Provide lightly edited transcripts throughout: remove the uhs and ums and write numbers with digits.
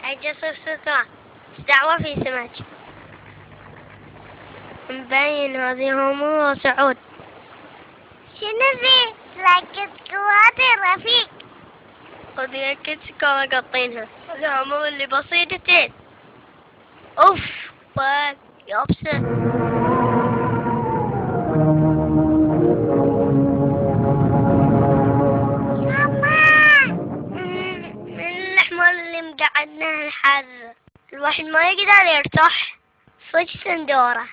الجسر سلطان دعوة في سمك مبين هذه هومو وسعود. شنو ذي؟ ركز كواتي رفيق. هذه أكيد سكارة قاطينها. هذا هومو اللي بسيطتين. أوف باك يابسة. مقعدنا الحر الواحد ما يقدر يرتاح صج سندورة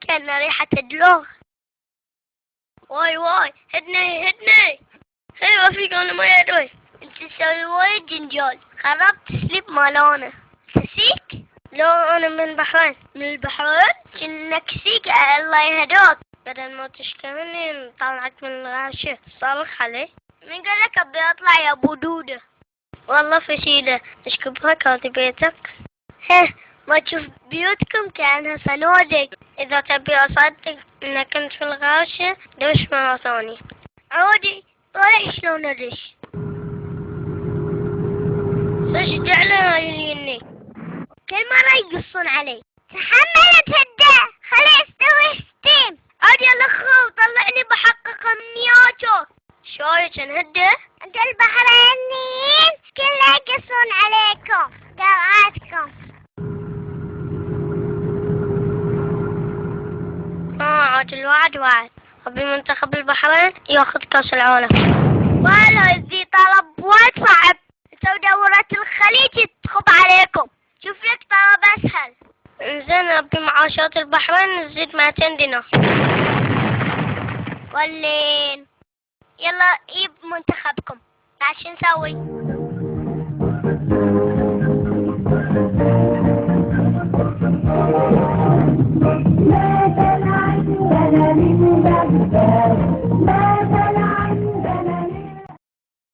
كان ريحة الدلوغ. واي هدني هي رفيق انا ما يدوي انت تسوي وايد جنجال خربت سليب مالونا تسيك. لو انا من البحرين كنك سيك الله يهدوك بدل ما تشتمني طلعت من الغاشة صارخ عليه. من قال لك ابي اطلع يا ابو دودة؟ والله فشيلة تشكبها كاتبيتك. ما تشوف بيوتكم كأنها صناديق. إذا تبي أصدق إنك كنت في الغاشة دوش مرة ثانية عودي طالع شلون أدش صدق على هاي كل مرة يقصون علي. تحمل تهدى خلي يستوي ستيم. عادي يا الأخو طلعني بحقق أمنياتك. شوية نهدى انت البحرينيين كلها يقصون عليكم دعواتكم. عاد الوعد أبي منتخب البحرين ياخذ كأس العالم. والله ذي طلب وايد صعب. سو دورة الخليج تخب عليكم. شوف لك طلب أسهل. إنزين أبي معاشات البحرين نزيد 200 دينار. ولين يلا يب منتخبكم عشان نسوي. لا تنعي ولا من باب